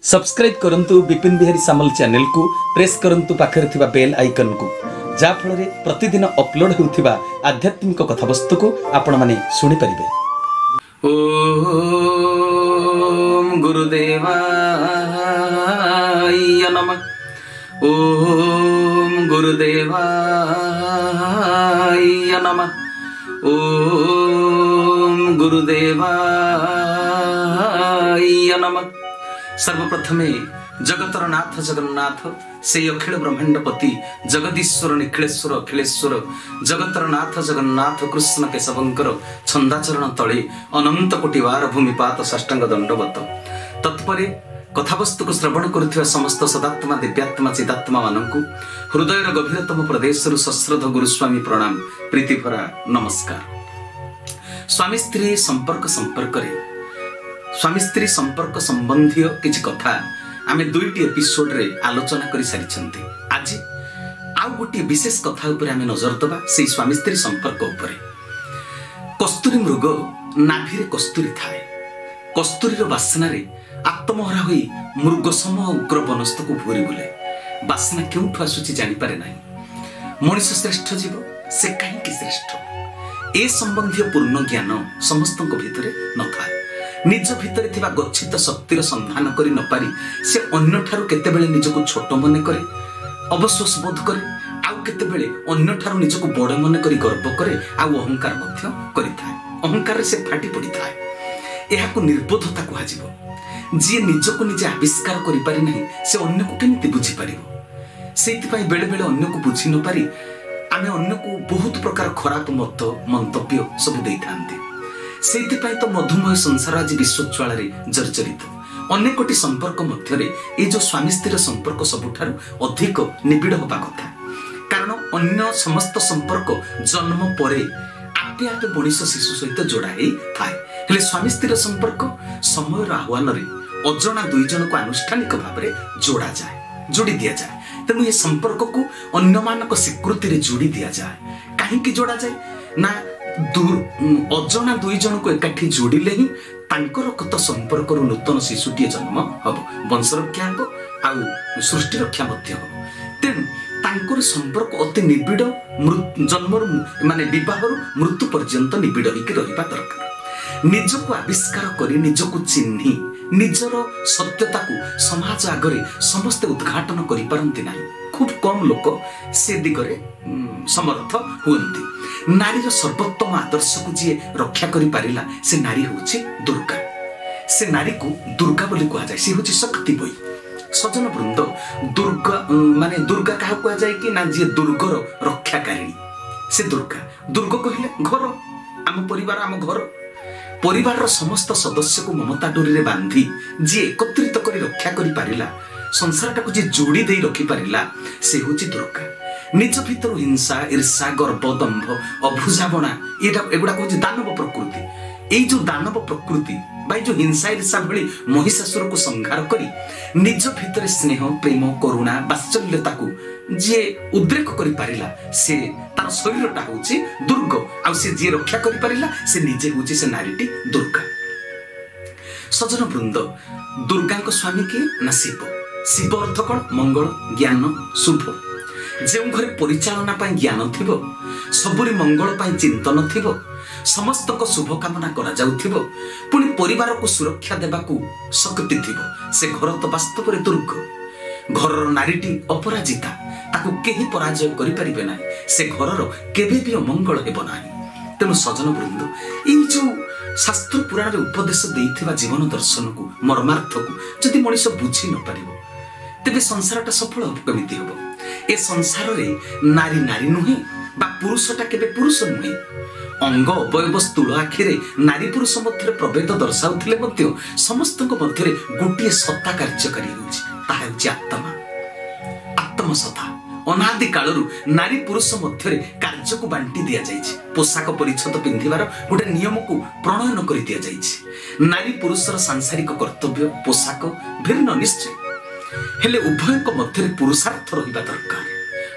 Subscribe करंतु विपिन बिहारी सामल channel को press करंतु पाखरे थिबा बेल आइकन को जा फଳରେ प्रतिदिन अपलोड हेउथिबा आध्यात्मिक कथावस्तु को आपण माने सुनि परिबे। ओम गुरुदेवाय नमः। ओम गुरुदेवाय नमः। ओम गुरुदेवाय नमः। सर्वप्रथमे जगतर नाथ जगन्नाथ से अखिल ब्रह्मांडपति जगदीश्वर निखिलेश्वर अखिलेश्वर जगतर नाथ जगन्नाथ कृष्ण केशवंकर छंदाचरण तले अनंत कोटिवार भूमिपात साष्टांग दंडवत। तत्परे कथावस्तु को श्रवण करुवा समस्त सदात्मा दिव्यात्मा चिदात्मा मानक हृदयर गभीरतम प्रदेश सश्रद्ध गुरुस्वामी प्रणाम प्रीतिभरा नमस्कार। स्वामी स्त्री संपर्क स्वामी स्त्री संपर्क संबंधी किसी कथा आमे दुईटी एपिसोड रे आलोचना करि सारिछन्ते। आज आउ गोटे विशेष कथा उपरे आमे नजर दबा से स्वामी स्त्री संपर्क उपरे। कस्तूरी मृग नाभि रे कस्तूरी थाए। कस्तूरीर बासना रे आत्महरा होई मृग सम उग्र वनस्थ को भूरी बुले। बासना केउठु आसुची जानि पारे नाही। मनुष्य श्रेष्ठ जीव से काहेकि श्रेष्ठ ए संबंधी पूर्ण ज्ञान समस्तक भितरे न थाए। निज भितर थिबा गच्छित शक्तिर संधान करि न पारी से अन्य ठारू केतेबेले निजको छोट मने करे अवश्वास बोध करे आउ केतेबेले अन्य ठारू निजको बड़ मने करि गर्व करे आउ अहंकार मध्य करिथाय। अहंकार से फाटी पड़िथाय। एहाको निर्बोधता कुहा जीवो। जे निजको निजे आविष्कार करि पारि नाही से अन्य को केमिति बुझी पारिबो। सेति पई बेले बेले अन्य को बुझी न पारी आमे अन्य को बहुत प्रकार खराब मत मंतव्य सब देइथांते। सेतिपाई तो मधुमय संसार आज विश्वज्वाल जर्जरित। अनेक कोटी संपर्क मध्य ये जो स्वामी स्त्री संपर्क सबुठारु अधिक निबिड़ होबा कथा। कारण अन्य समस्त संपर्क जन्म परे आपे आपे मनुष्य शिशु सहित जोड़ा ही थाए। हेले स्वामी स्त्री संपर्क समय आह्वान अजणा दुई जन को आनुष्ठानिक भाव में जोड़ा जाए जोड़ी दिया जाए। तेणु ये संपर्क को अन्य मानक स्वीकृति जोड़ी दिया जाए। कहीं जोड़ा जाए ना अजणा दुई जन को एकाठी जोड़िले ही तांकर रक्त संपर्क नूतन शिशुटीए जन्म हम वंश रक्षा हम आउ सृष्टि रक्षा तेणु तांकर संपर्क अति निबिड़ जन्म माने विवाह मृत्यु पर्यंत निबिड़ होकर रहिबा दरकार। निजको आविष्कार करी निजको चिन्ही निजर सत्यता को समाज आगरे समस्ते उद्घाटन करि पारंती नाही। खूब कम लोक से दिगरे समर्थ हुअन्ति। नारीर सर्वोत्तम आदर्श को जी रक्षा करि पारिला से नारी होछि दुर्गा। से नारी को दुर्गा बोली कहा जाय। से होछि शक्ति बोई। सजन वृंद दुर्गा माने दुर्गा कहा कहा जाय कि ना जी दुर्गर रक्षाकारिणी से दुर्गा। दुर्ग कहले घर आम परिवार आम घर परिवार समस्त सदस्य को ममता डोरी रे बांधी जी एकत्रित करी रक्षा करि पारिला संसार टाको जी जोड़ी दे रखि पारिला से होछि दुर्गा। निज भीतर हिंसा ईर्षा गर्व दंभ अभुझाबणा एगुड़ा कौन दानव प्रकृति। ये जो दानव प्रकृति भाई जो हिंसा ईर्षा भली महिषासुर को संहार करी निज भीतर स्नेह प्रेम करुणा वात्सल्यता को जी उद्रेक करि पारिला से तार शरीरटा होछि दुर्ग। आ से जी रक्षा करि पारिला से निजे होछि से नारीटी दुर्गा। सजन वृंद दुर्गा को स्वामी के ना शिव। शिव अर्थ कौन मंगल ज्ञान शुभ। जो घरे परिचालना पाई ज्ञान थिबो सबुरी मंगल पाई चिंतन थिबो समस्त को शुभ कामना करा जाउथिबो पुनी परिवार को सुरक्षा देबा को शक्ति थिबो से घर तो वास्तव रे दुर्ग। घर नारीटी अपराजिता ताकू केही पराजय करि परिबे नाही। से घरर केबे भी अमंगल हेबो नाही। तेनु सजन वृंद ई जो शास्त्र पुराण रे उपदेश देइथिबा जीवन दर्शन को मर्मार्थ को जदि मनुष्य बुझी न पारिबो तेबे संसारटा सफल केमिति हेबो। ए संसार रे नारी नारी नुहे बा पुरुषटा केबे पुरुष नुहे। अंग अवयव स्थूल आखिरे नारी पुरुष मध्य प्रभेद दर्शाउथिले मध्य समस्तक मध्य गोटे सत्ता कार्यकारी होछि ताहा होछि आत्मा। आत्मसत्ता अनादि कालरू नारी पुरुष मध्य कार्य को बांटी दिया जाइछि। पोशाक परिच्छद पिंधिबार गोटे नियम को प्रणयन करि दिया जाइछि। नारी पुरुषर सांसारिक कर्तव्य पोशाक भिन्न निश्चय हेले उभय मध्य पुरुषार्थ रहिबा दरकार।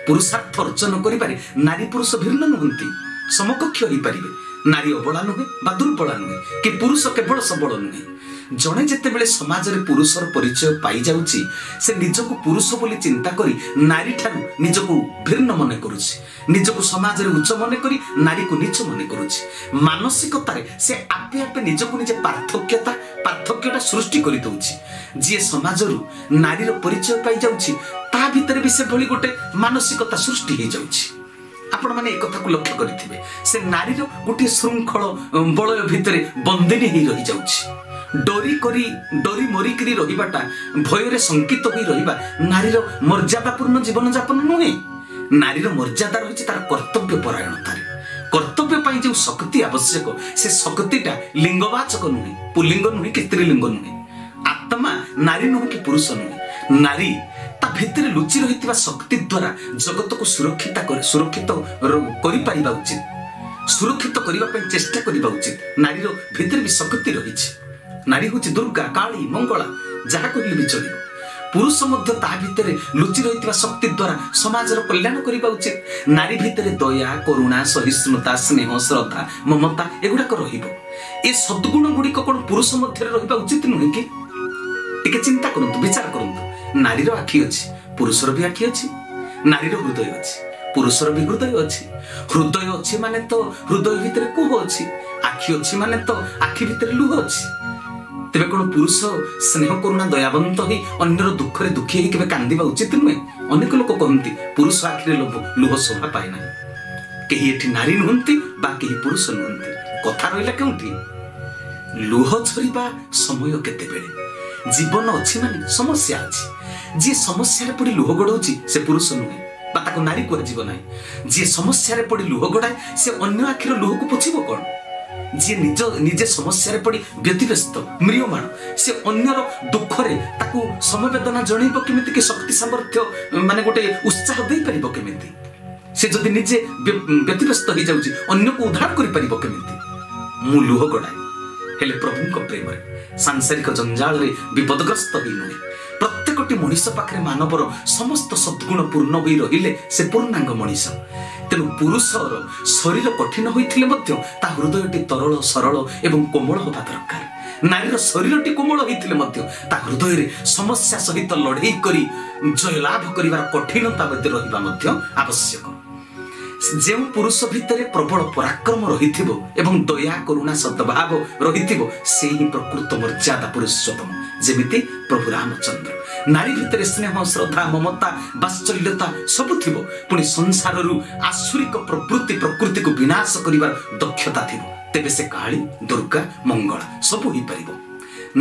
पुरुषार्थ अर्जन करिबारे नारी पुरुष भिन्न नुहंती समकक्ष होई परिबे। नारी अबला नुहे बा दुर्बला नुहे कि पुरुष केवल सबल नुहे। जड़े जितेबले समाज में पुरुषर परिचय पाई जाउची से निजको पुरुष बोली चिंता करी नारी ठारू निजको भिन्न मन करुछि निजको समाज रे उच्च मन करी नारी को नीच मन करुछि मानसिकता रे से आपे आपे निजको निजे पार्थक्यता सृष्टि करि दउछि जे समाज रु नारी रो परिचय पाई जाउछि ता भितर भी से भली गोटे मानसिकता सृष्टि हे जाउछि आपण माने एक कथा को लक्ष्य करिथिबे से नारी रो गोटे श्रृंखल बलय भितर बंदिनी हे रहि जाउछि डरी मरी करी रहिबाटा भय रे संकित होई रहिबा नारीर मर्यादापूर्ण जीवन यापन नुहे नारीर मर्यादा रहिछि तार कर्तव्य परायणता कर्तव्य पाई जो शक्ति आवश्यक से शक्तिटा लिंगवाचक नुहे पुल्लिंग नुहे कि स्त्रीलिंग नुहे आत्मा नारी नुहे कि पुरुष नुहे नारी ता भितर लुचि रहितिबा शक्ति द्वारा जगत को सुरक्षित करि पारिबा उचित सुरक्षित करिबा पे चेष्टा करिबा उचित नारीर भितर भी शक्ति रहिछि नारी हूँ दुर्गा काली मंगला जहाँ कहले भी चलो पुरुष मध्य ता भितर लुचि रही शक्ति द्वारा समाज कल्याण करने उचित नारी भितर दया करुणा सहिष्णुता स्नेह श्रद्धा ममता एगुड़ाक रे सद्गुण गुड़िक कौन पुरुष मध्य रहा उचित नुहे कि टिके चिंता करंतु विचार करंतु नारीर आखि अच्छी पुरुषर भी आखि अच्छी नारीर हृदय अच्छी पुरुषर भी हृदय अच्छी हृदय अच्छी माने तो हृदय भितर कोह अच्छी आखि अच्छी माने तो आखि भितर लुह अच्छी तेरे कौन पुरुष स्नेह करुणा दयावंत ही अन्यर दुख रे दुखी ही केबे कांदिबा उचित नुहे अनेक लोक कहती पुरुष आखिरे लुह शोभा पाए ना कहीं एठी नारी नुहंती बा कहीं पुरुष नुहंती कथा रहिला केउठी लुह झरिबा समय केतेबेले जीवन अच्छी माने समस्या अच्छी जी समस्या रे पड़ी लुह गड़ौची से पुरुष नुहे बा ताको नारी को जीवन नाही जी समस्या रे पड़ी लुह गड़ाए से अन्य आखिर लुह को पोछिबो कोन जी निजे समस्या रे पड़ी व्यतिव्यस्त म्रियमाण से अन्यर दुख रे ताकू समवेदना जणैबो केमिति कि शक्ति सामर्थ्य माने गोटे उत्साह दे परिबो केमिति से जदि निजे व्यतिव्यस्त हो जाउची अन्य को उद्धार करि परिबो केमिति मु लुह गड़ाए हेले प्रभु को प्रेम रे सांसारिक जंजाल रे विपदग्रस्त होई नुहे प्रत्येकटी मनीष पाखरे मानवर समस्त सद्गुण पूर्ण होई रहिले से पूर्णांग मनीष तेणु पुरुषर शरीर कठिन होइथिले मध्य ता हृदयटी तरल सरल एवं कोमल होबा दरकार नारीर शरीरटी कोमल होइथिले मध्य ता हृदय रे समस्या सहित लड़ाई करी जय लाभ करिवार कठिनता मध्य रहिबा मध्य आवश्यक जे पुरुष भितर प्रबल पराक्रम रहिथिबो एवं दया करुणा सद्भाव रहिथिबो से ही प्रकृत मर्यादा पुरुषोत्तम जेमिति प्रभु रामचंद्र नारी भितर स्नेह श्रद्धा ममता वात्सल्यता सब थिबो पुणी संसार रु आसुरिक प्रकृति को विनाश करिवार दक्षता थिबो तेबे से काली दुर्गा मंगला सब होई परिबो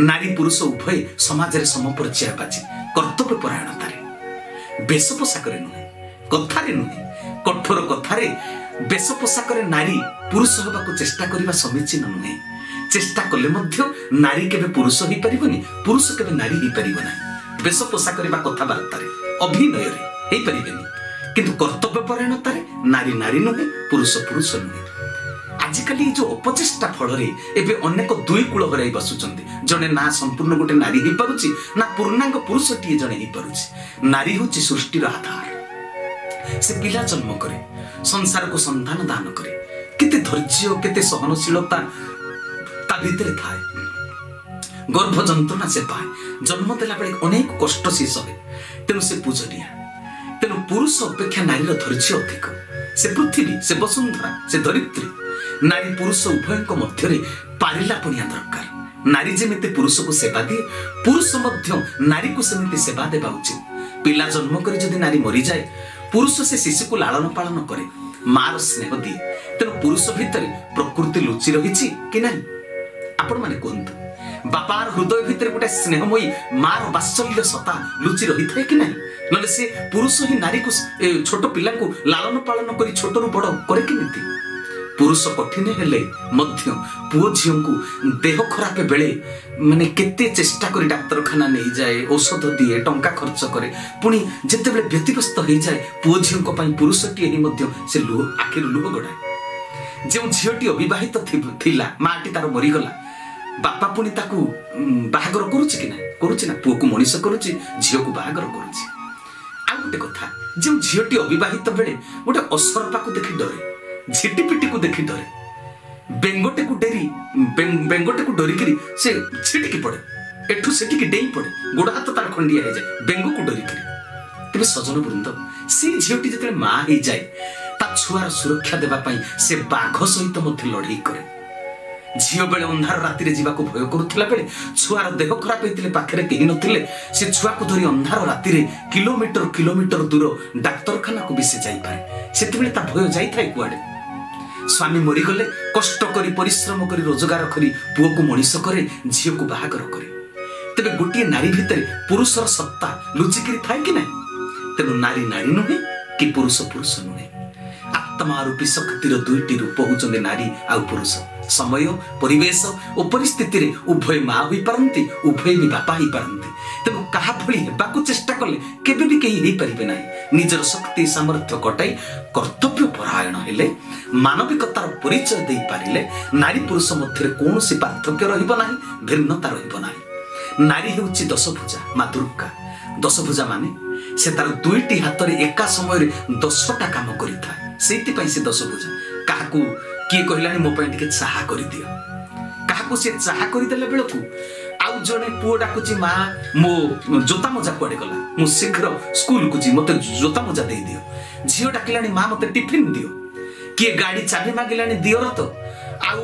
नारी पुरुष उभय समाज रे समपर्याय बाजी कर्तव्य परायणता रे बेश पोशाक रे नुहे कथा रे नुहे कठोर कथारे बेश पोशाक नारी पुरुष होबाकू चेष्टा करबा समीचीन नुहे चेष्टा कले मध्य नारी केबे पुरुष होई परिबनी पुरुष केबे नारी होई परिबो नाही बेश पोशाक करबा कथाबार्ता रे अभिनय रे हेई परिबेनी किंतु कर्तव्य परायणता रे नारी नारी नुहे पुरुष पुरुष नुहे आजिकाली जो अपचेष्टा फल रे एबे अनेक दुई कूल हराई बसुचंती जने ना संपूर्ण गोटे नारी होई पारुची ना पूर्णांग पुरुष टिए जने होई पारुची नारी होची सृष्टिर आधार से पिला जन्म करे संसार को संतान दान करे केते धैर्य केते सहनशीलता ता भीतर थाए गर्भ जंत्रणा से पाए जन्म देला बेले अनेक कष्ट से सहे तेणु से पूजनीय तेणु पुरुष अपेक्षा नारीर धैर्य अधिक से पृथ्वी से वसुंधरा से धरित्री नारी पुरुष उभय मध्य पारिला पणिया दरकार नारी जेमिति पुरुष को सेवा दिए पुरुष मध्य नारी को सेमिति सेवा देवा उचित पिला जन्म करे जदि नारी मरी जाए पुरुष से शिशु को लालन पालन करे मार स्नेह दिए तेणु पुरुष भितर प्रकृति लुचि रही कि नहीं आपण माने कहतु बापार हृदय भितर गोटे स्नेहमयी मार वात्सल्य सता लुचि रही थाए कि नहीं नले से पुरुष ही नारी को छोट पिला को लालन पालन करी छोटरू बड़ करे कि पुरुष कठिन हेले मध्य पुओ झियो को देह खराब बेले माने केते चेष्टा करी डाक्तरखाना नहीं जाए औषध दिए टंका खर्च करे पुणी जेतेबेले व्यतिव्यस्त हो जाए पुओ झियो को पई पुरुषटी ही मध्य से लुह आखिर लुह गड़ाए जो झियोटी अविवाहित थिला माटी तार मरी गला बापा पुणी ताकू बाहागर करूची कि ना करूची ना पुओ को मनीष करूची झियो को बाहागर करूची आ गोटे कथा जो झियोटी अविवाहित बेले गोटे असरपा को देखि डरे झिटिपिटी को देखि डरे बेंगोटे को डरिकी से छिटिकी पड़े एठू सेठिकी डेई पड़े गोड़ हाथ तार खंडिया हो जाए बेंगो को डरिकी। तेज सजन वृंद से झीटी जो माँ हो जाए ता छुआर सुरक्षा देवाई से बाघ सहित लड़ाई करे। झील बेले अंधार राति जावाक भय करुला बेले छुआर देह खराब होते पाखे कहीं नथिले से छुआ को धरी अंधार राति किलोमीटर किलोमीटर दूर डाक्तरखाना को भी से जापे से भय जाए कुआड़े। स्वामी मरीगले कष्ट करी परिश्रम करी रोजगार करी पुओ को मनीष करे झील को बाहागर करे। तेरे गोटे नारी भितर पुरुषर सत्ता लुचिकी थाए कि ना। तेणु नारी नारी नुहे कि पुरुष पुरुष नुहे। आत्मा रूपी शक्तिर दुईटी रूप होउछन्ते नारी आ पुरुष। समय परिवेश और परिस्थिति रे उभय माँ हो पारती उभय भी बापा हो पारती। तेणु क्या भली हेबाकु चेष्टा कले केबे भी कहीं हो पारिबे नाही। निजर शक्ति सामर्थ्य कटाई कर्तव्य परायण हेले मानविकतार परिचय दे पारिले नारी पुरुष मध्य कौनसी पार्थक्य रहिबो नाही, भिन्नता रहिबो नाही। नारी हेउची दशभुजा माँ दुर्गा। दशभुजा माने से तार दुईटी हाथ रे एका समय 10टा काम करिथा सेति से दशभुजा। काहाकू किए कहलानी मो ପାଇଁ ଟିକେ चाहा କରି दियो काहाकू से चाहा କରି देले बेलकू आउ जने पुओ डाकुची माँ मो जोता मोजा कुआडे गला मु शीघ्र स्कूल को जी मते जोता मोजा दे दियो। झियो डाकिलानी माँ मते टिफिन दियो। किए गाड़ी चाबी मागिलानी दियो र तो आउ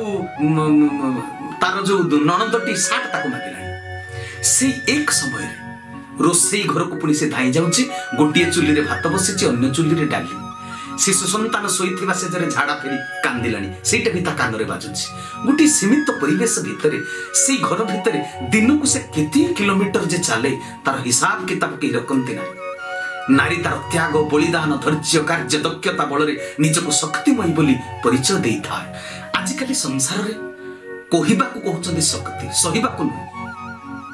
तार जो ननदटी साट ताकू मागिलानी। से एक समय रे रोसई घर को पुणी से धाई जाउची। गोटिए चुली रे भात बसिची अन्य चुली रे डाली। शिशु सन्तान शोइथिबा से जरे झाड़ा फेरी कांदिलानी सेटा भी ता कान रे बाजुची। गोटी सीमित परिवेश भितरे से घर भितरे दिन को से केती किलोमीटर जे चले तार हिसाब किताब के रखंती ना। नारी तार त्याग बलिदान धैर्य कार्य दक्षता बल निजको शक्तिमयी बोली परिचय दे था। आजिकल संसार रे कहवा को कहउछन्ती शक्ति सहिबा को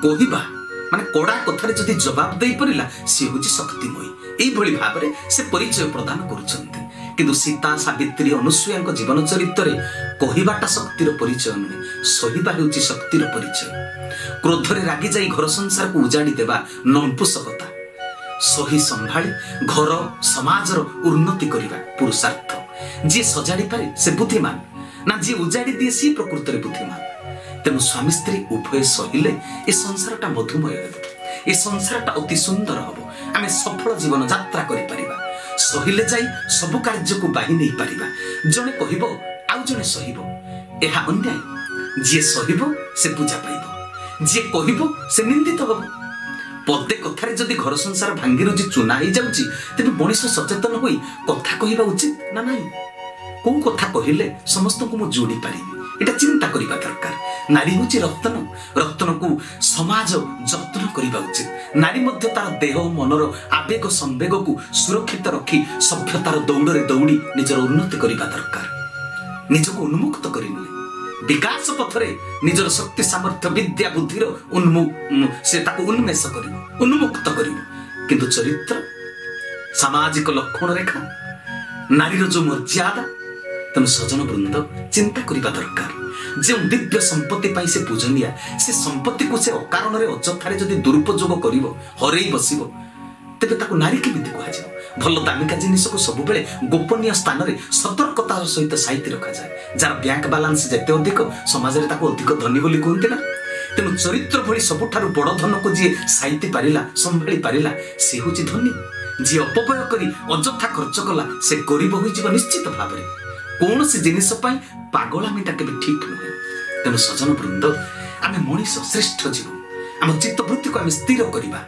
कहवा माने कड़ा कथारे जदि जवाब दे परिला से होची शक्तिमयी। एई भली भाबरे से परिचय प्रदान करूछन्ती। किंतु सीता सावित्री अनुसुया जीवन चरित्र कहवाटा शक्तिर परिचय नुहे सहिबा हेउची शक्तिर परिचय। क्रोधरे रागी जाई घर संसार को उजाड़ी देवा नंपुसकता सही संभाली घर समाजर उन्नति करिबा पुरुषार्थ। जी सजाड़ी पारे से बुद्धिमान ना जी उजाड़ी दिए सी प्रकृत रे बुद्धिमान। तेणु स्वामी स्त्री उभय सहिले ए संसारटा मधुमय हे। ए संसारटा अति सुंदर हम आम सफल जीवन यात्रा करिपारिबा। सहिले जाई सबु कार्य को बाही नहीं पारिबा। जने कहिबो आउ जने सहिबो एहा अन्याय। जे सहिबो से पूजा पाइबो जे कहिबो से निंदित हबो। पदे कथारे जदि घर संसार भांगी रुजी चुना हो जाउची तेबे मनीष सचेतन होई कथा कहिबा उचित ना नाही। को कथा कहिले समस्त को मु जोड़ी पारिबी एटा चिंता करिबा दरकार। नारी होची रत्न रत्न को समाज जतन करिबा उचित। नारी मध्य तार देह मनर आवेग संवेग को सुरक्षित रखी सभ्यतार दौड़े दौड़ी निजर उन्नति करिबा दरकार। निजको उन्मुक्त करि नुहे विकास पथरे निजर शक्ति सामर्थ्य विद्या बुद्धिर से ताको उन्मेष करिबो उन्मुक्त करिबो। किंतु चरित्र सामाजिक लक्षण रेखा नारीर जो मर्यादा तेणु सजन वृंद चिंता करिबा दरकार। जो दिव्य संपत्ति पाई से पूजनिया से संपत्ति को से अकारण रे अजथारे जदि दुरुपयोग करिवो हरेई बसिबो तेबे ताको नारी केमिति कुहाजिबो। भल दामिका जिनिस को सब बेले गोपनीय स्थान रे सतर्कतार सहित साइति रखा जाए। जार बैंक बैलेंस जेते अधिक समाज रे ताको अधिक धनी बोली कहते ना। तेणु चरित्र भली सबुठारु बड़ धन को जी साइति पारिला संभाली पारिला से होची धनी। जी अपव्यय करी अजथा खर्च कला से गरीब होई जीव निश्चित भाबरे। कौन सी जिनिस पाई पागलामीटा केबे ठीक नुहे। तेणु सजन वृंद आमे मनीष श्रेष्ठ जीव आम चित्तवृत्ति को आम स्थिर करिबा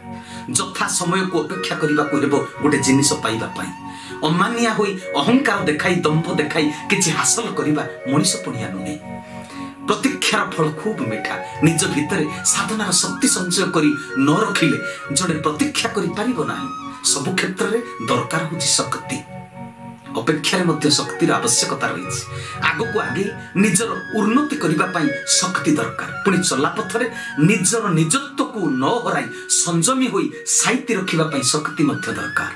जथा समय को अपेक्षा करिबा को हेबो गोटे जिनिस पाइबा पाई। अमानिया होई अहंकार देखाई दंभ देखाई किछि हासिल करिबा मनीष पणिया नुहे। प्रतीक्षार फल खूब मीठा। निज भितरे साधनार शक्ति संचय करी न रखिले जड़े प्रतीक्षा करि पारिबो नाही। सब क्षेत्र रे दरकार होछि शक्ति। अपेक्षार मध्य शक्तिर आवश्यकता रही। आग को आगे निजर उन्नति करिबा पाई शक्ति दरकार। पुणी चला पथरे निजर निजत्व को न हराई संयमी होई साइति रखिबा पाई शक्ति मध्य दरकार।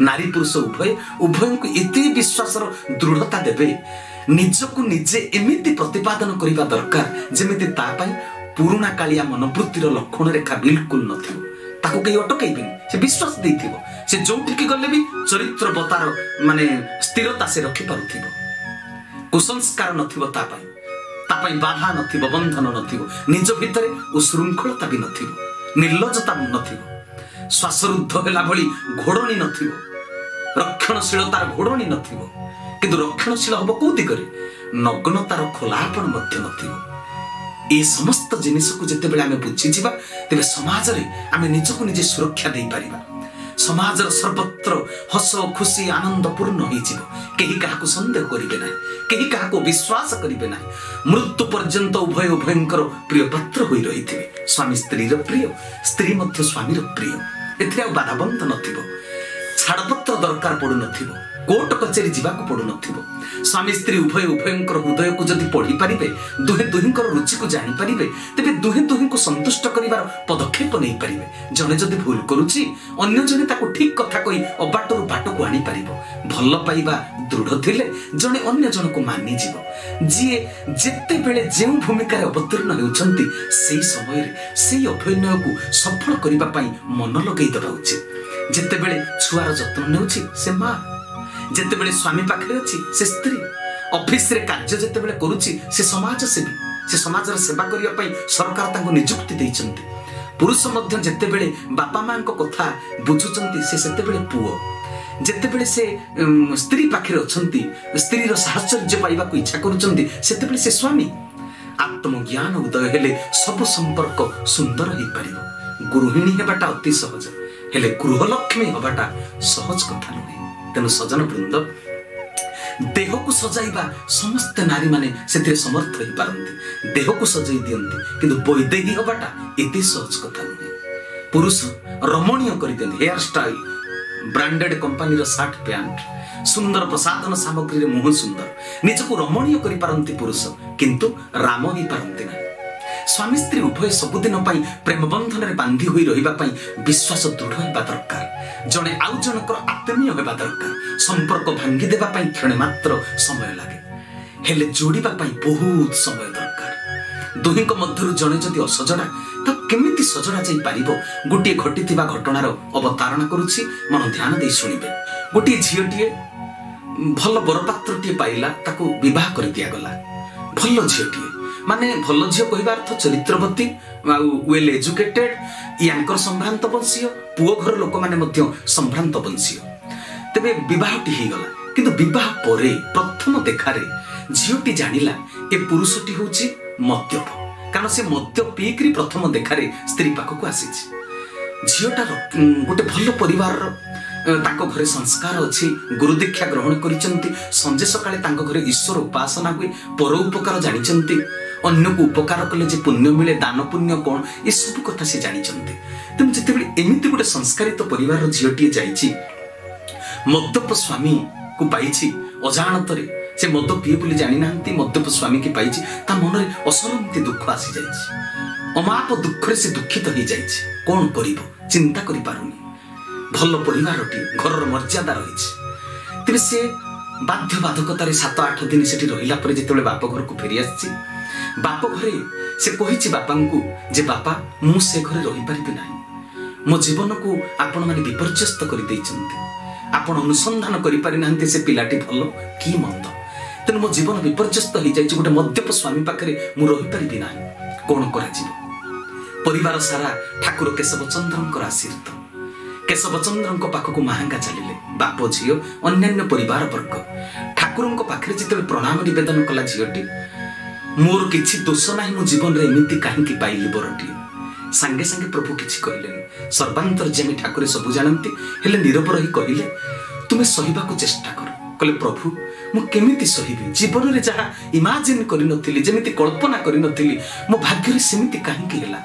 नारी पुरुष उभय उभय को एते विश्वासर दृढ़ता देबे निजको निजे एमिति प्रतिपादन करिबा दरकार जेमिति ता पाई पुराणा कालिया मनोवृत्तिर लक्षण रेखा बिल्कुल नथिबो। ताको कई अटकैबेनी से विश्वास देथिबो। से जोठिकी गले भी चरित्र बतार माने स्थिरता से रखि पारुथिबो। कुसंस्कार नथिबो ता पाई तापाई बाधा नथिबो बंधन नथिबो निज भितरे उशृंखलता भी नथिबो निर्लजता नथिबो श्वासरुद्ध होला भली घोड़णी नथिबो रक्षणशीलतार घोड़णी नथिबो किंतु रक्षणशील हबो को दिगरे नग्नतार खोलापण मध्य नथिबो ए समस्त जिनिस को जेते बेले आमे बुझी जिबा तेबे समाज रे आमे निजको निजे सुरक्षा देई परिबा समाजर सर्वत्र हस खुशी आनंद पूर्ण हो कहीं क्या सन्देह करेंगे ना कहीं क्या विश्वास करेंगे ना मृत्यु पर्यंत उभय उभयंकर प्रिय पात्र हो रही थे स्वामी स्त्री प्रिय स्त्री मध्य स्वामी प्रिय एथिरे बाधाबंध नथिबो छाड़पत्र दरकार पड़ू नथिबो कोर्ट कचेरी जीवाक पड़ू नथिबो स्वामी स्त्री उभय उभयंकर हृदय को जदि पढ़ी पारिबे दुहे दुहिंकर रुचि को जानि पारिबे तेबे दुहे दुहिं को संतुष्ट करिवार पदक्षेप नै पारिबे जने जदि भूल करूची अन्य जने ताको ठीक कथा कहि अबाटरू बाट को आनी पारिबो भल पाइबा दृढ़ थिले जने अन्य जन को मानि जीवो जिए जेते बेले जेउ भूमिका रे अवतीर्ण हेउचंती सेही समय रे सेही अभिनय को सफल करिबा पई मन लगै दबा उचित जेते बेले छुआर जत्न नेउची से मां जेते बेले स्वामी पाखरे अछि से स्त्री ऑफिस रे कार्य जेते बेले करूची से समाज सेवी से समाज रे सेवा करिया पई सरकार तांको नियुक्ति दैचंती पुरुष मध्य जेते बेले बापा मां को कथा बुझुचंती से सेते बेले पुओ जेते बेले से स्त्री पाखरे अछंती स्त्री रो साहचर्य पाइबा को इच्छा करूचंती सेते बेले से स्वामी आत्मज्ञान उदय हेले सब संपर्क सुंदर हे परिबो गृहिणी हेबाटा अति सहज हेले गृहलक्ष्मी हेबाटा सहज कथा नुहे तेणु सजन वृंद देह को सजाइबा समस्त नारी माने सेते समर्थ हो पारंती देह को सजाई दियंती किंतु वैदेही हबाटा एते सहज कथा नुहे पुरुष रमणीय कर दियंती हेयर स्टाइल ब्रांडेड कंपनी रो शर्ट पैंट सुंदर प्रसाधन सामग्री रे मुह सुंदर निजको रमणीय करि पारंती पुरुष किंतु राम ही पारंती ना स्वामी स्त्री उभय सबुदिन प्रेम बंधन में बांधी हुई रहिबा पई विश्वास दृढ़ होगा दरकार जने आउ जनकर आत्मीय होगा दरकार संपर्क भांगी देबा पई क्षण मात्र समय लागे हेले जोड़िबा पई बहुत समय दरकार दुहिंक मध्यरु जने जदि असजड़ा तो केमिति सजड़ा जाई पारिबो गोटे घटिथिबा घटनार अवतारणा करूछि मन ध्यान दे सुनिबे गोटे झियटिए भल बरपात्रटिए पाइला ताको विवाह कर दिया गला भल झियटिए माने भल झियो कहबा अर्थ चरित्रवती वेल एजुकेटेड यांकर संभ्रांत वंशीय पुओ घर लोक माने मध्य संभ्रांत वंशीय तबे विवाहटी हे गला किंतु विवाह परे प्रथम देखारे झियोटी जानिला ए पुरुषटी होची मद्यप कारण से मद्य पीकरी प्रथम देखारे स्त्री पाखक आसीछि झियोटा गोटे भल परिवार ताको घरे संस्कार अच्छी गुरु दीक्षा ग्रहण करिसंती संजे सकाळे तांको घरे ईश्वर उपासना हुए पर उपकार जानिसंती अन्य को उपकार कले जे पुण्य मिले दान पुण्य कौन ये सब कथा से जानिसंती तेणु जेतेबेले एमिति गोटे संस्कारित परिवार झियोटिए जाइछि मद्यप स्वामी को पाइछि अजाणतरे से मद पिए बोली जानि नांती मद्यप स्वामी की पाइछि ता मनरे असरंती दुख आसी जाइछि अमाप दुखरे से दुखित हो जाइछि कोन करिवो चिंता करि पारुनी भल परिवारटी घर मर्यादा रही तेरे से बाध्य बाधकतार 7-8 दिन से रहिला परे जेतेबेले बाप घर को फेरी आछि बाप घरे से कहिछि बापा को जे बापा मु से घरे रही परिबे नाही मो जीवन को आपण माने विपर्यस्त कर दैछन्ते आपण अनुसंधान करि पारि नांते से पिलाटी भलो की मंद तेन मो जीवन विपर्यस्त हो जाइछि गोटे मद्यप स्वामी पाखरे मु रही परिबे नाही कोन करा जीव परिवार सारा ठाकुर केशवचंद्रंकर आशीर्वाद केशवचंद्र पाखक महांगा चलिले बाप झील अन्य परिवार वर्ग ठाकुर पाखे जिते प्रणाम नवेदन कला झीटी मोर किछि दोष ना मो जीवन रे एमिति काहेकि पाइली बरटी सांगे सांगे प्रभु किछि कहले सर्वांतर्यामी ठाकुर सब जानती हेले नीरव रही कहले तुमे सहिबा को चेष्टा कर कहले प्रभु मु केमिति सहिबी जीवन रे जहा इमेजिन करि नथिली जेमिति कल्पना करि नथिली मो भाग्य रे सेमिति काहेकि हैला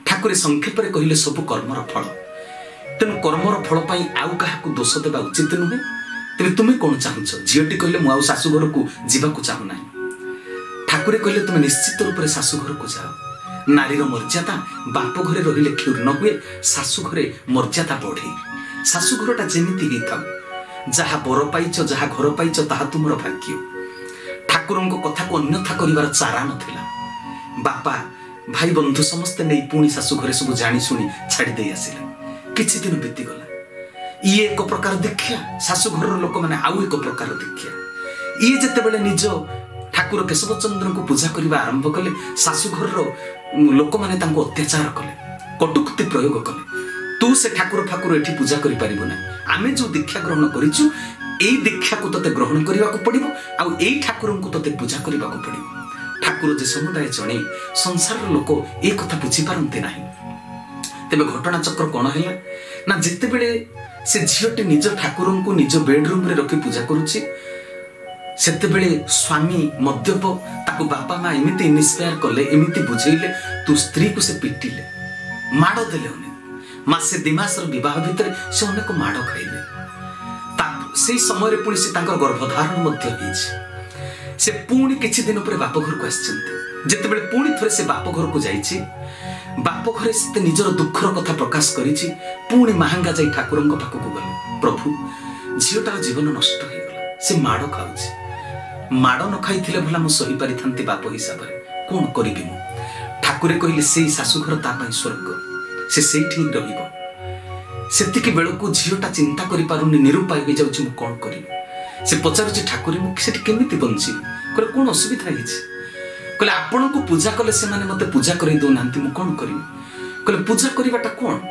ठाकुर संक्षेप रे कहले सब कर्मर फल तेणु कर्मर फल पाई आउ क्या दोष देवा उचित नुहे तेरे तुम्हें कौन चाहूच झीटी कहले मु शाशुघर को जावाक चाहूना ठाकुर कहले तुम निश्चित रूप से शाशुघर को जाओ नारीर मर्यादा बाप घरे रहिले क्षुर्ण हुए शाशुघरे मर्यादा बढ़े शाशुघरटा जेमिति ही था जहा बर पाइच जहा घर पाइच ताहा तुमर भाग्य ठाकुर कथा को अन्यथा करिवार चारा नथिला बापा भाई बंधु समस्ते नहीं पुणी शाशुघरे सब जानी शुणी छाड़ी दे आसिले किछि दिन बीती गला ये एक प्रकार दीक्षा शाशुघर लोक मैंने आउ एक प्रकार दीक्षा ये जिते बड़े निज ठाकुर ठाकुर केशव चंद्र को पूजा करने आरंभ कले शाशुघर लोक मैंने अत्याचार कले कटुक्ति प्रयोग कले तू से ठाकुर फाकुर एठी पूजा करि परिबो ना आमे जो दीक्षा ग्रहण करिछु एई दीक्षा को तते ग्रहण करबा को पड़िबो आ एई ठाकुर को तते पूजा करबा को पड़िबो ठाकुर जे समुदाय जणे संसार लोक ए कथा बुझी पारंते नाही तेबे घटना चक्र कोन हैला ना जत्ते बेले से झियोटी निज ठाकुर को निज बेडरूम रे रखि पूजा करूछि सेते बेले स्वामी मद्यप ताको बापा माँ एमिति इन्स्पायर कले एमिति बुझेइले तू स्त्री को से पिटिले माड़ देले मासे दिमासर विवाह भितर से अनेक माड़ खाइले से समय पुणी से गर्भधारण से पुणी किछि दिन पर बाप घर को आछिसंते जेतेबेले पुणी थरे से बाप घर को जाइछि बाप घरे से निजर दुखर कथा प्रकाश करिछि पुणी महांगा जाई ठाकुरंक पाखକୁ गले प्रभु झियोटार जीवन नष्ट हो गला से माड़ खाउछि माड़ न खाइथिले भला मु सही परिथांती बाप हिसाब रे कोन करिबि मु ठाकुरे कहिले सेई सासुघर ता पई स्वर्ग से सेठी रहिबो सेतिकी बेलको झियोटा चिंता करि पारुनी निरुपाय हो जाउछि मु कोन करिबि से पचारुछि ठाकुरे मु सेठी केमिति बंची करे कोन असुविधा हिछि कहले आपण को पूजा कले से माने मते पूजा करि दो नांती मु कोन करिबि कहले पूजा करिवाटा कोन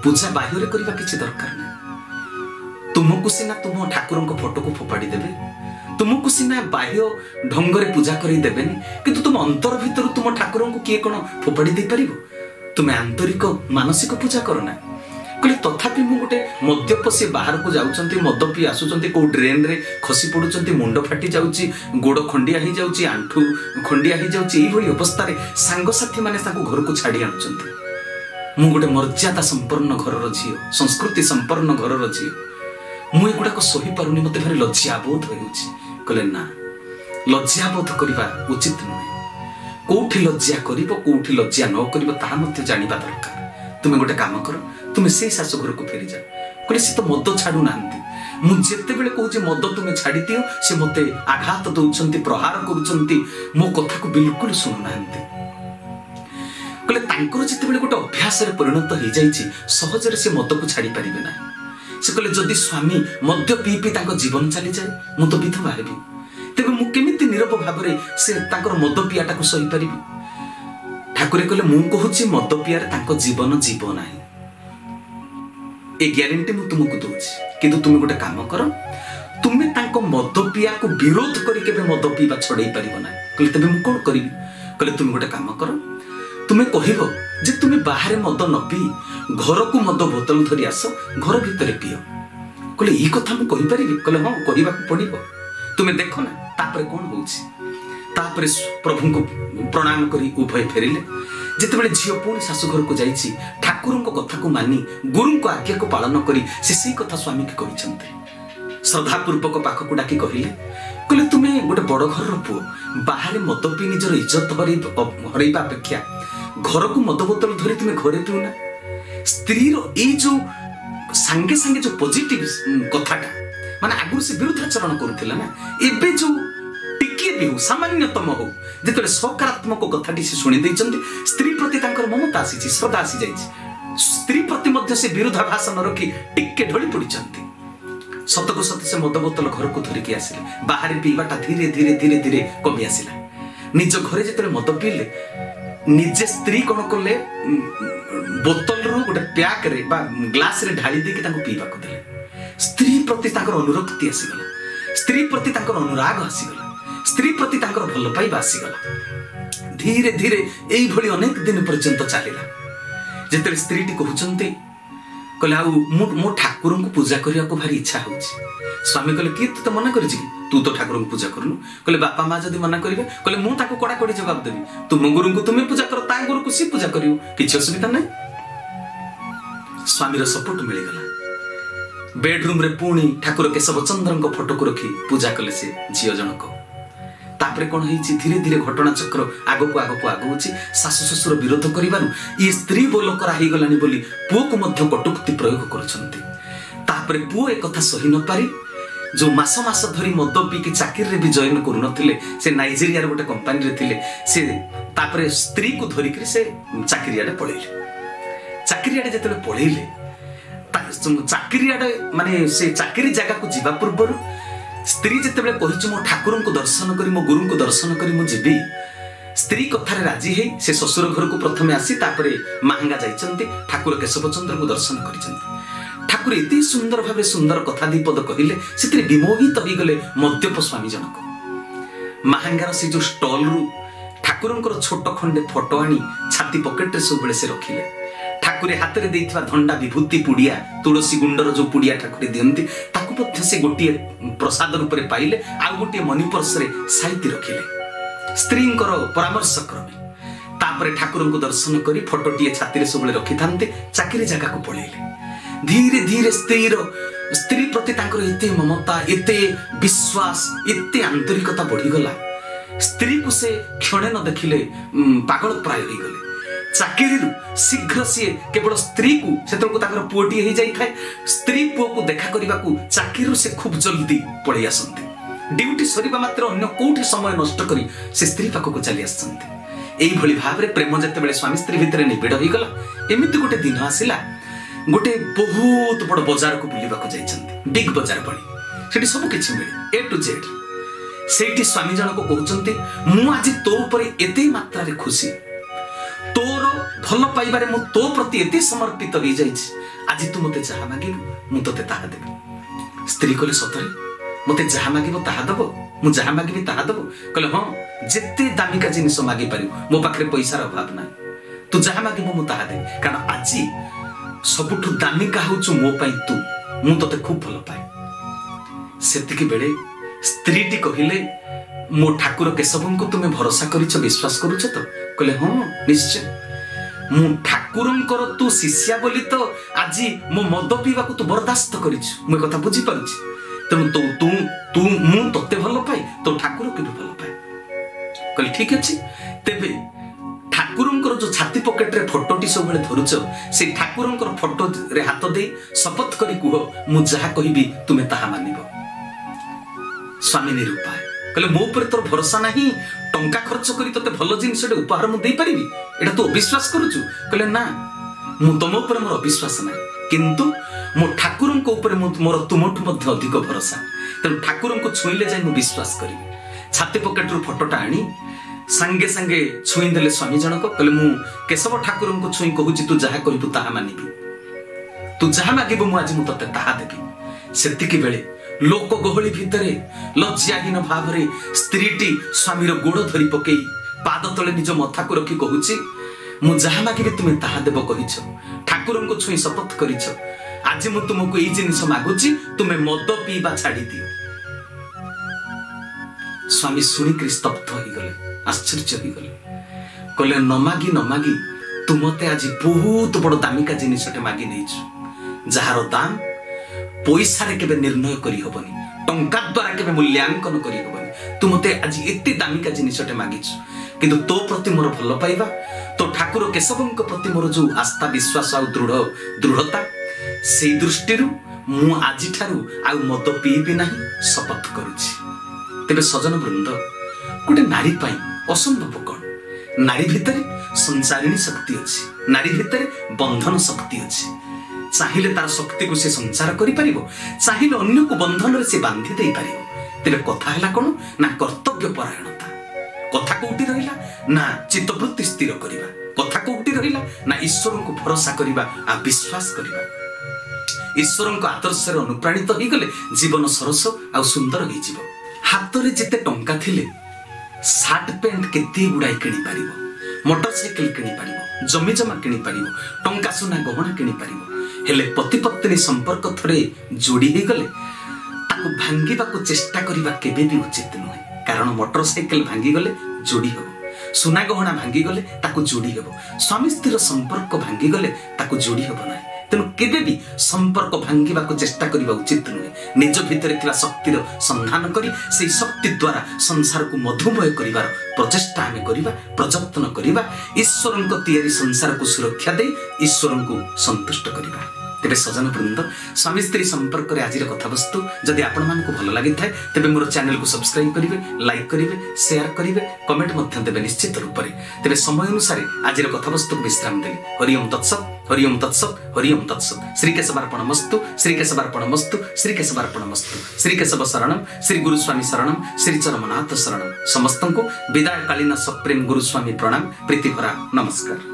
पूजा बाह्य रे करिवा किछि दरकार नै तुमको सिना तुम ठाकुरन को फोटो को फोपाडी देबे तुमको सिना बाह्य ढंग रे पूजा करि देबेनी किंतु तुम अंतर भीतर तुम ठाकुरन को किए कोन फोपाडी दे परिबो तुम आंतरिक मानसिक पूजा करो ना कहले तथापि मु गोटे मद्यप से बाहर को जाउचंती मद पी आसुचंती को ड्रेन रे खसी पडुचंती मुंड फाटी जाउची गोड़ खंडिया ही जाउची आंठू खंडिया ही जाउची एई भली अवस्था रे सांग साथी माने ताको घर को छाडी आनुचंती मु गोटे मर्यादा संपन्न घरर झियो संस्कृति संपन्न घरर झियो मु एगुडा को सही पारुनी मते भारी लज्जा बोध होउची कहले ना लज्जा बोध करिबा उचित नुहे कोठी लज्जा करिबो कोठी लज्जा न करिबो ताहा मते जानिबा दरकार तुमे गोटे काम करो तुमे से शाशु घर को फेरी जा कहले से तो मद छाडू नांती मु जेते बेले कहूची मद तुमे छाडी दियो से मते आघात दउचंती प्रहार करूचंती मो कथा को बिल्कुल सुनु नांती कहले तांकर जेते बेले गोटे अभ्यास रे परिणत हो जाईची सहज रे से मद को छाडी परिबे ना से कहले जदि स्वामी मद्य पी पी तांको जीवन चली जाए मु तो विधवा हेबी तेबे मु केमिति निरप भाव रे से तांकर मद पियाटा को सही परिबी ठाकुरे कहले मु कहूची मद पियारे तांको जीवन जीव नाही ए ग्यारंटी मु तुमको दूची किंतु तुम गोटे काम कर तुमे तांको मद पिया को विरोध करी केबे मद पीबा छड़ेई परिबो ना कहले तबे मु कोन करिबि कहले तुम गोटे काम कर तुमे कहिबो जे तुमे बाहर मद न पी घर को मद बोतल धरी आस घर भीतर पियो कहले ई कथा मु कहि परिबि कहले हां कहिबा को पड़िबो तुमे देखो ना तापर कोन होउची तापर प्रभु को प्रणाम करी उभय फेरिले जितेबेले झियो पुणी शाशुघर को जाइछि ठाकुर कथा को मानी गुरु को आज्ञा को पालन करी से कथा स्वामी के कहिसंते श्रद्धापूर्वक पाख को डाकी कहले कहले तुमे गोटे बड़ घर पु बाहर मद पी निजर इज्जत हरैबा अपेक्षा घर को मद बोतल धरी तुमे घरे पिउना स्त्री रो ए जो संगे संगे जो पॉजिटिव कथाटा माने आगुर से विरुद्धाचरण करूथिला ना एबे जो टिके भी हो सामान्यतम हो जेतले सकारात्मक कथाटी से सुनि दैचंती स्त्री प्रति तांकर ममता आसीछि श्रद्धा आसी जाइछि स्त्री प्रति मध्य से विरोधाभास न रखी टिके ढଳି पड़िचंती सतको सत से मद बोतल घर को धरि के आसिले बाहर पीबाटा धीरे धीरे धीरे धीरे कमी आसिला निज घरे जेतले मद पीले निजे स्त्री कोन करले बोतल रो गोटे पैक रे बा ग्लास रे ढाली दे के ताको पीबा को देले स्त्री प्रति ताकर अनुरक्ति आसीगला स्त्री प्रति ताकर अनुराग आसीगला स्त्री प्रति ताकर भल पाइबा आसीगला धीरे धीरे एई भली अनेक दिन पर्यंत चलिला जेते स्त्री टी कहउचंती कहले आ मो ठाकुर को पूजा करिया को भारी इच्छा होछि स्वामी कहले कि तू तो मना करिछि तू तो ठाकुर को पूजा करनु कहले बापा मां जदी मना करिवे कहले मु ताको कोडा कोडी जवाब देबी तुम गुरु को तुमे पूजा करो ता गुरु को सी पूजा करियो किछ असुविधा नै स्वामी रो सपोर्ट मिली गला बेडरूम रे पुणी ठाकुर केशव चंद्र को फोटो को रखी पूजा कले से झियो जनक तापरे कोन हिची धीरे धीरे घटना चक्र आगो को होची सासु ससुर विरोध करिबानु ये स्त्री बोलो करा ही गलानी बोली पुओ को मध्य कटुक्ति प्रयोग करछंती तापरे पुओ एक कथा सही न पारी जो मास मास धरी मद पी के चाकरी रे भी जॉइन करू नथिले से नाइजीरिया रे गोटे कंपनी रे थिले से तापरे स्त्री को धरी के से चाकरी आडे पळेले चाकरी आडे जतले पळेले चाकरी आडे माने से चाकरी जगह को जीवा पूर्व स्त्री जितेबाला कही मो ठाकुर को दर्शन करी मो गुरु को दर्शन करी मु जीवी स्त्री कथार राजी है से ससुर घर को प्रथम आसी तापरे माहांगा जाइछन्ति ठाकुर केशवचंद्र को दर्शन करिछन्ति। ठाकुर एते सुंदर भावे सुंदर कथा दीपद कहिले से विमोहित हो गले मद्यप स्वामी जनक। माहांगार से जो स्टॉल रु ठाकुर छोट खंडे फोटो आनी छाती पकेट रे सब से रखिले। ठाकुर हाथ में देइथिबा धंडा विभूति पुड़िया तुलसी गुंडर जो पुड़िया ठाकुर दियंती ताकू मध्य से गोटे प्रसाद रूप में पाइले आ गोटे मनी पर्स रे साइति रखिले स्त्री परामर्श क्रमे। तापरे ठाकुर को दर्शन करी फोटोटीए छाती सब रखि था चाकरी जगह को पलैले। धीरे धीरे स्त्री प्रति एते ममता एते विश्वास एते आंतरिकता बढ़ीगला स्त्री को से क्षणे न देखिले पागल प्राय हो गले। चाकरी शीघ्र सी केवल स्त्री को से पुओटी हो जाए स्त्री पुओ को देखा करने को चाकरी से खूब जल्दी पलि आसती ड्यूटी सरीबा मात्र अन्य कोठी समय नष्ट करी से स्त्री पाखक चली आसती। एई भली भाव रे प्रेम जेतेबेले स्वामी स्त्री भितर निबिड़ हो गला एमिति गोटे दिन आसिला गोटे बहुत बड़ बाजार को बुलिबा को जाइछन्ती बिग बाजार पड़ी सेठी सब किछि मिले ए टू जेड। सेठी स्वामी जन को कहउछन्ती मु आज तो ऊपर एते मात्रा रे खुशी तोर भल पाइबारे मु तो प्रति एते समर्पित हो जाइछि आज तू मते जहा मागिबु मु तते ताहा देबी। स्त्री कहले सतरे मते जहा मागिबो ताहा दबो मु जहा मागिबी ताहा दबो कहले हां जेते दामिका जिनिस मागी पारिबो मो पाखरे पैसार अभाव ना तू जहा मागिबो मु ताहा देबी कारण आज सबुठु दामिका होछु मो पई तू मु तते खूब भल पाए। सेतिकी बेले स्त्रीटी कहिले मो ठाकुर केशव को तुमे भरोसा करिछ विश्वास करूछ तो कहले हां निश्चय मु ठाकुरंकर तू शिष्या बोली तो आज मो मद पीवा को तू बर्दाश्त करिछ मु कथा बुझी पारुछ तेणु तो तू तू मु तते भल पाए तो ठाकुर के भी भल पाए। कहले ठीक अछि तेबे ठाकुरंकर जो छाती पकेट रे फोटोटी सब बेले धरुछ से ठाकुरंकर फोटो रे हाथ दे शपथ करी कुह मु जहा कहिबी तुमे ताहा मानिबो। स्वामी निरूपाय कहले मो ऊपर तोर भरोसा नाही टंका खर्च करी तते भल जिनिस उपहार मु देई परिबी एटा तू अविश्वास करूछु कहले ना मु तुम ऊपर मोर अविश्वास नाही किंतु मो ठाकुर ऊपर मोर तुमठु मध्य अधिक भरोसा तेणु ठाकुर को छुईले जाई मु विश्वास करी। छाती पकेट रू फोटोटा आनी सांगे सांगे छुई देले स्वामी जनक कहले मु केशव ठाकुर को छुई कहूची तू जहा कहबू ताहा मानिबी तू जहा मागिबो मु आज मु तते ताहा देबी। सेतिकी बेले लोक गहली भितरे लज्जाहीन भाव रे स्त्रीटी स्वामीर गोड़ धरी पकई पाद तले निज मथा को रखी कहूची मु जहा मागिबी तुमे ताहा देबो कहिछ ठाकुर को छुई शपथ करिछ आज मु तुमको एई जिनिस मागुची तुमे मद पीबा छाड़ी दियो। स्वामी सुनिक स्तब्ध हो गले आश्चर्य हो गले कहले न मागी तू मते आज बहुत बड़ दामिका जिनिसटे मागी नेछु जहार दाम पैसा रे केबे निर्णय करी होबनी टंका द्वारा केबे मूल्यांकन करी होबनी तू मते आज एते दामिका जिनिसटे मागिछु किंतु तो प्रति मोर भल पाइबा तो ठाकुर केशवंक प्रति मोर जो आस्था विश्वास आ दृढ़ता से दृष्टि मु आज ठारू आ मद पीबी नाही शपथ करुछि। तेबे सजन वृंद गोटे नारी पाई असंभव कौन नारी भितर संचारिणी शक्ति अच्छी नारी भितर बंधन शक्ति अच्छी चाहिए तार शक्ति को से संचार करि परिबो चाहिए अन्य को बंधन रे से बांधी दे परिबो। तेबे कथा हला कोन ना कर्तव्य परायणता कथा कोउटी रहिला ना चित्तवृत्ति स्थिर करिबा कथा कोउटी रहिला ना ईश्वर को भरोसा करिबा आ विश्वास करिबा ईश्वर को आदर्श रे अनुप्राणित होई गले जीवन सरस आ सुंदर होई जीवो। हाथ रे जेते टंका थिले शर्ट पैंट केते गुडाई किनि पारिबो मोटरसाइकिल किनि पारिबो जमी जमा किनि पारिबो टंका सुना गहना किनि पारिबो हेले पति पत्नी संपर्क थरे जोड़ी हे गले ताको भांगीबा को चेष्टा करिबा केबे भी उचित नय कारण मोटरसाइकिल भांगी गले जोड़ी हो सुना गहना भांगी गले ताको जोड़ी हो स्वामी स्त्री संपर्क भांगी गले ताको जोड़ी हो ना तेणु केबे भी संपर्क भांगीबा को चेष्टा करिबा उचित नय निज भितर थिला शक्तिर संधान करी से शक्ति द्वारा संसार को मधुमय करिवार प्रचेष्टा आमे करिबा प्रयत्न करिबा ईश्वरन को तैयारी संसार को सुरक्षा दे ईश्वरन को संतुष्ट करिबा। तेरे सजन वृंद स्वामी स्त्री संपर्क में आज कथावस्तु जदि आपण मानक भल लगी थाए तेरे मोर चैनल को सब्सक्राइब करेंगे, लाइक करेंगे, शेयर करेंगे, कमेंट मध्य देवे निश्चित रूप से। तेरे समय अनुसार आज कथावस्तु को विश्राम देली। हरिओम तत्सत, हरिओम तत्सत, हरिओम तत्सत। श्री केशवार्पणमस्तु, श्री केशवार्पणमस्तु, श्री केशवार्पणमस्तु। श्री केशव शरणम, श्री गुरुस्वामी शरणम, श्री चरमनाथ शरणम। समस्त को विदायकालीन सप्रेम गुरुस्वामी प्रणाम, प्रीतिभरा नमस्कार।